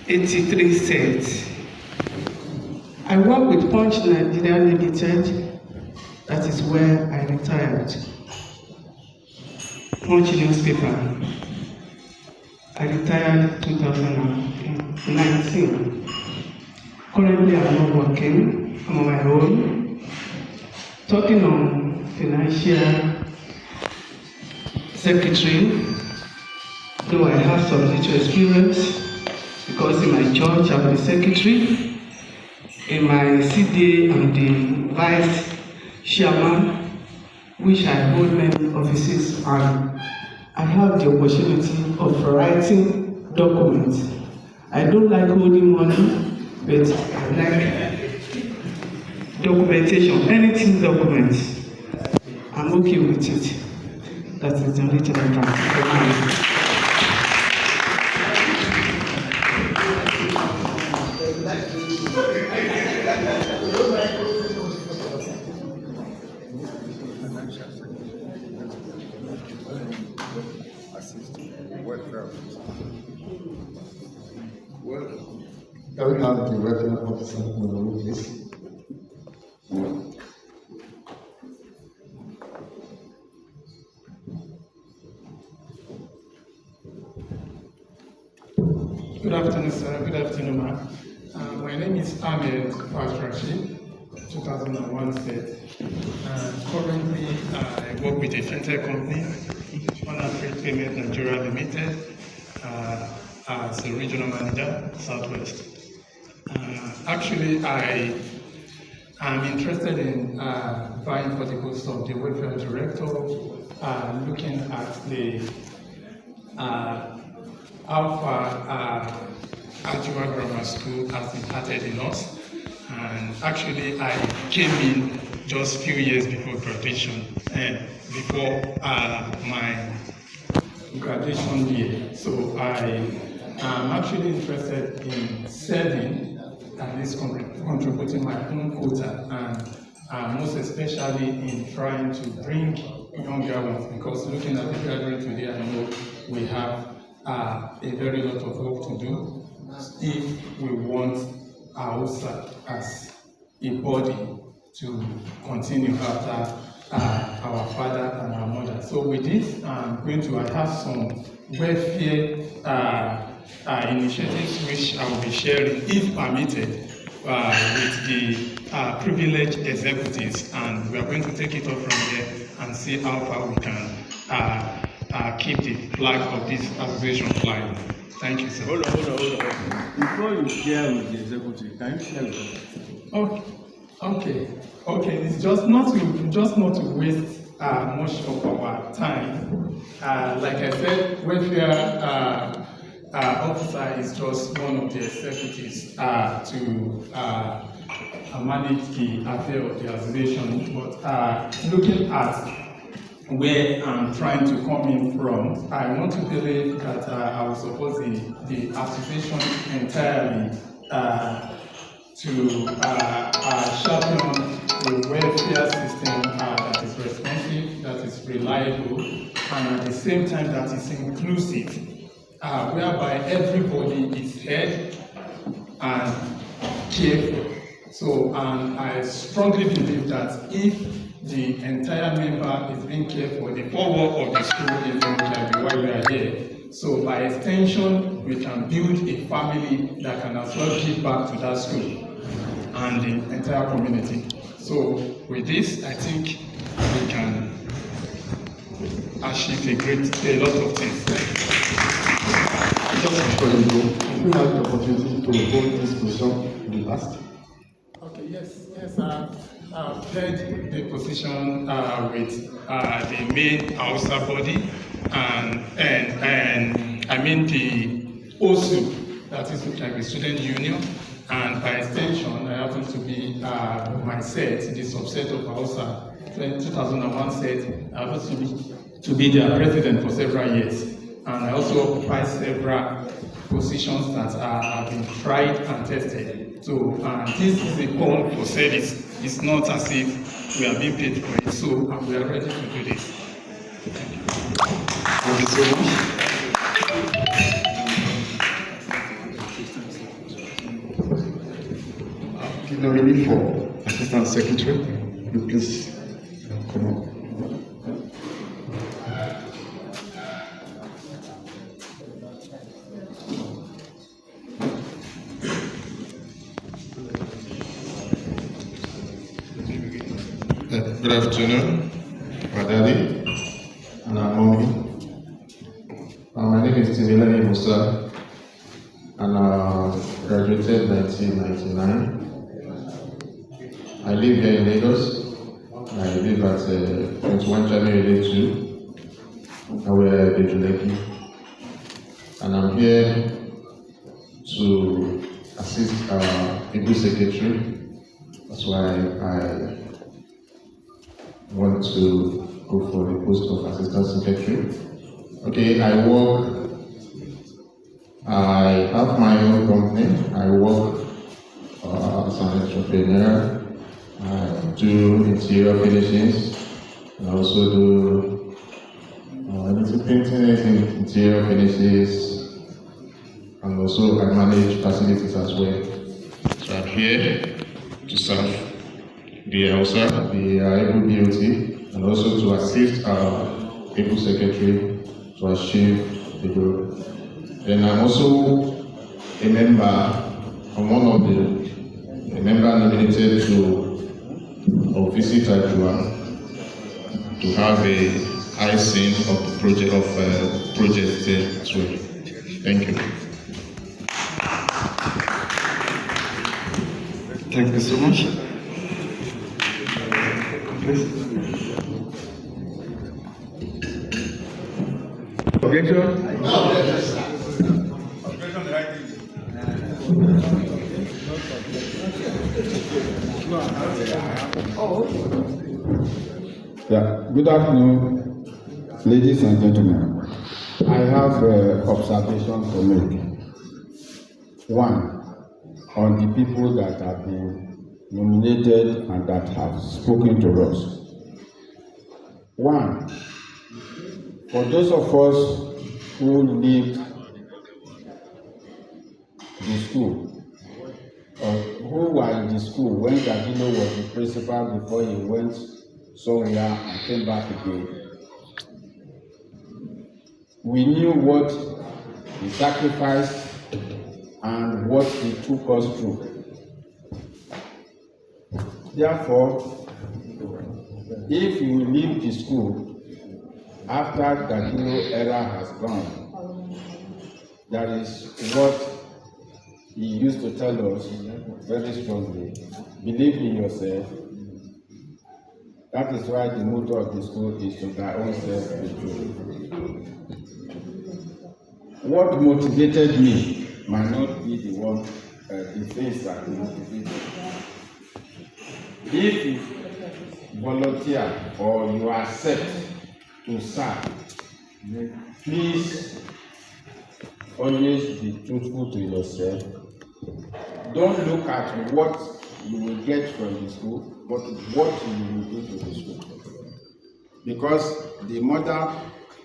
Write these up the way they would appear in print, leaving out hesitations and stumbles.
83 cents. I work with Punch Nigeria Limited. That is where I retired. Punch newspaper. I retired 2019. Currently, I'm not working. I'm on my own. Talking on financial secretary, though I have some little experience, because in my church I'm the secretary. In my CDA, I'm the vice chairman, which I hold many offices, and I have the opportunity of writing documents. I don't like holding money, but I like documentation, anything documents. I'm okay with it. That is the only thing I can. Can we have the welfare officer on the room, please? Good afternoon, sir. Good afternoon, ma'am. My name is Ahmed Fatrashi, 2001 set. Currently, I work with a fintech company, Honor Free Payment Nigeria Limited, as a regional manager, Southwest. Actually, I am interested in vying for the post of the welfare director, looking at the how far Ajua Grammar School has impacted in us. And actually, I came in just a few years before graduation, and before my graduation year. So I am actually interested in serving, at least contributing my own quota, and most especially in trying to bring younger ones, because looking at the graduate today, I know we have a very lot of work to do if we want AOSA as a body to continue after our father and our mother. So with this, I have some welfare initiatives which I will be sharing, if permitted, with the privileged executives, and we are going to take it up from there and see how far we can keep the flag of this association flying. Thank you, sir. Hold on. Before you share with the executive, can you share with us? Okay. It's just not to waste much of our time. Like I said, welfare officer is just one of the executives to manage the affair of the association. But looking at where I'm trying to come in from, I want to believe that I will support the association entirely to sharpen the welfare system that is responsive, that is reliable, and at the same time that is inclusive, whereby everybody is heard and cared for. So, and I strongly believe that if the entire member is being cared for, the four walls of the school is going to be why we are here. So by extension, we can build a family that can as well give back to that school and the entire community. So with this, I think we can achieve a lot of things. Just before you go, we have the opportunity to hold this position in the past. Okay, yes, I've held the position with the main AOSA body, and I mean the OSU, that is like the student union, and by extension, I happen to be my set, the subset of AOSA 2001 set. I happen to be their president for several years, and I also occupy several positions that have been tried and tested. So this is a call for service. It's not as if we are being paid for it, so we are ready to do this. Thank you so much. the nominee for Assistant Secretary, you please come on. Good afternoon, my daddy and my mommy. My name is Timilani Musa, and I graduated 1999. I live here in Lagos. I live at 21 January 2, where I Bejuleki. And I'm here to assist our people secretary. That's why I want to go for the post of assistant secretary. Okay, I have my own company. I work as an entrepreneur. I do interior finishings. I also do painting, interior finishes, and also I manage facilities as well. So I'm here to serve the AOSA, the able BOT, and also to assist our able secretary to achieve the goal. Then I'm also a member, I'm one of a member nominated to visit Ajua to have a icing of the project there as well. Thank you. Thank you so much. Please. Objection? Yeah. Good afternoon, ladies and gentlemen. I have observations to make. One, on the people that have been nominated and that have spoken to us. One, for those of us who leave the school, or who were in the school when Gagino was the principal before he went somewhere and came back again, we knew what he sacrificed and what he took us through. Therefore, if you leave the school after Gagino era has gone, that is what he used to tell us very strongly: believe in yourself. That is why the motto of the school is to thy own self be true. What motivated me might not be the one, the things that motivated. If you volunteer or you accept to serve, please always be truthful to yourself. Don't look at what you will get from the school, but what you will do to the school. Because the mother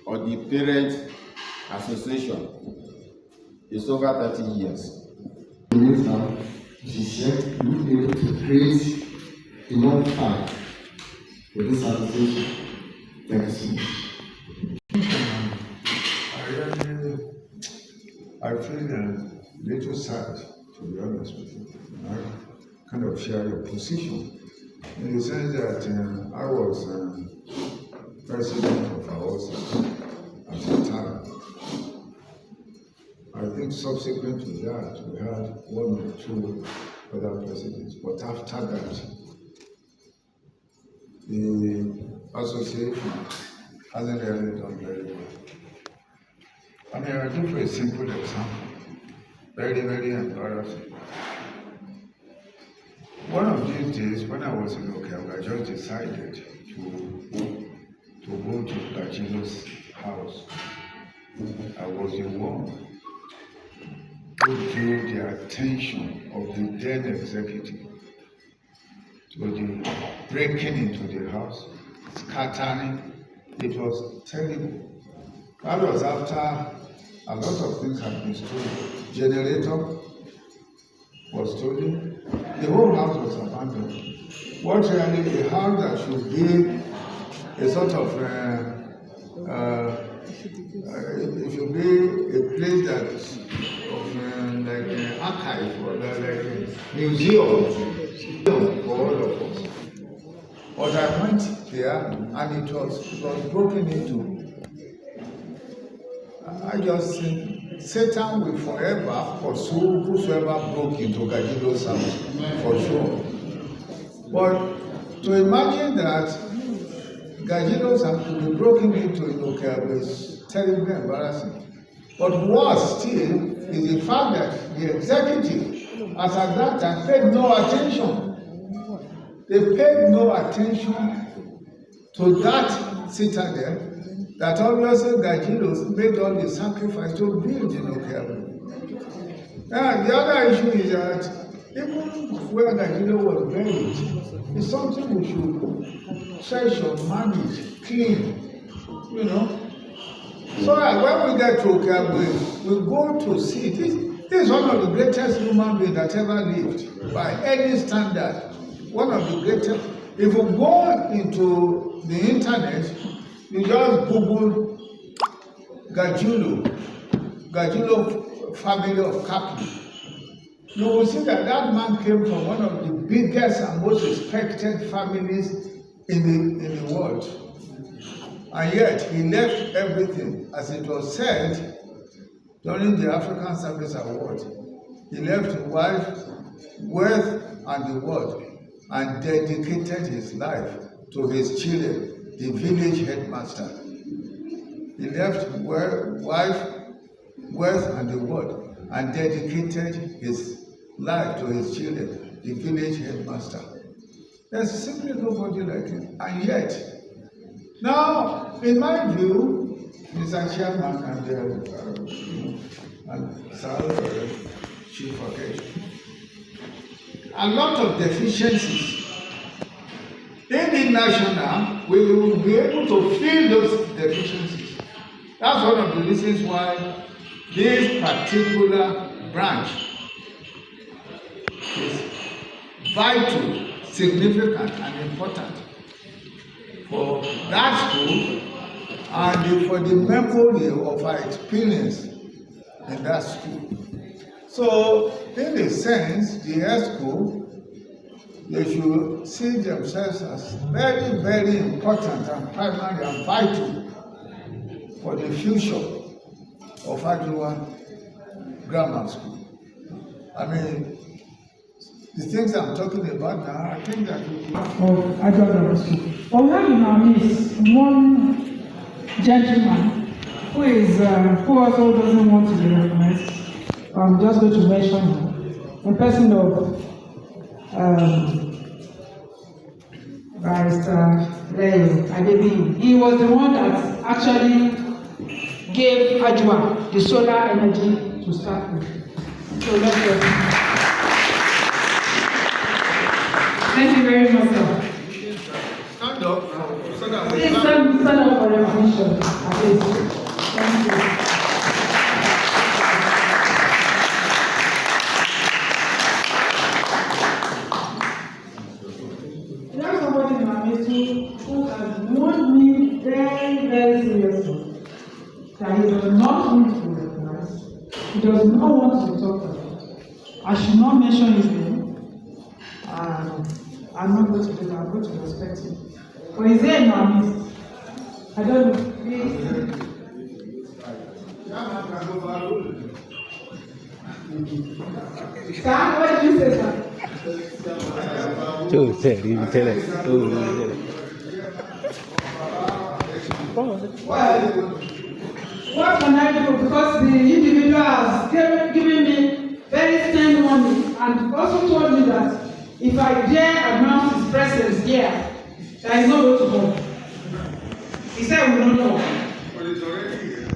or the parent association is over 30 years. Now, she said, you be able to create enough time for this association. Thank you so much. I feel a little sad, to be honest with you. I kind of share your position in the sense that I was president of AOSA at the time. I think subsequent to that, we had one or two other presidents, but after that, the association hasn't really done very well. I mean, I'll give you a simple example, very, very embarrassing. One of these days, when I was in Okemba, I just decided to go to Gagino's house. I was the one who drew the attention of the then executive to the breaking into the house, scattering. It was terrible. That was after a lot of things had been stolen. Generator, was stolen. The whole house was abandoned. What really a house that should be a sort of it should be a place that's of like an archive or like a museum for all of us. But I went there and it was broken into. I just think Satan will forever pursue whosoever broke into Gajilo's house, for sure. But to imagine that Gajilo's house could be broken into is terribly embarrassing. But worse still is the fact that the executive, as at that time, paid no attention. They paid no attention to that citadel that obviously Gajilos made all the sacrifice to build in Okeabu. Now, the other issue is that even where Gajilo was buried, it's something we should treasure, manage, clean, you know. So when we get to Okeabu, we go to see this. This is one of the greatest human beings that ever lived by any standard. One of the greatest. If you go into the internet, you just Google Gajilo family of Kapi. You will see that that man came from one of the biggest and most respected families in the world. And yet, he left everything, as it was said during the African Service Award. He left wife, wealth, and the world, and dedicated his life to his children, the village headmaster. He left wife, wealth, and the world, and dedicated his life to his children, the village headmaster. There's simply nobody like him. And yet, now, in my view, Mr. Chairman and Sir Chief Occasion, a lot of deficiencies. In the national, we will be able to fill those deficiencies. That's one of the reasons why this particular branch is vital, significant, and important for that school and for the memory of our experience in that school. So, in a sense, the ESCO, they should see themselves as very, very important and primary and vital for the future of Ajiwa Grammar School. I mean, the things I'm talking about now, I think that we of Ajiwa Grammar School. But we have in our midst one gentleman who also doesn't want to be recognized. I'm just going to mention him. A person of Barrister Adebi. He was the one that actually gave Ajiwa the solar energy to start with. So let's go. Thank you very much, sir. stand up so that we Please stand up for recognition. Thank you. There's somebody in my meeting who has warned me very, very seriously that he does not want to be recognized. He does not want to be talked about. I should not mention his name. I'm not going to do that. I'm going to respect him. But he's there in our midst. I don't know. Please. Sir, what did you say, sir? Well, what can I do? Because the individual has given me very stern warning and also told me that if I dare announce his presence here, there is no way to go. He said we will not go. But it's already here.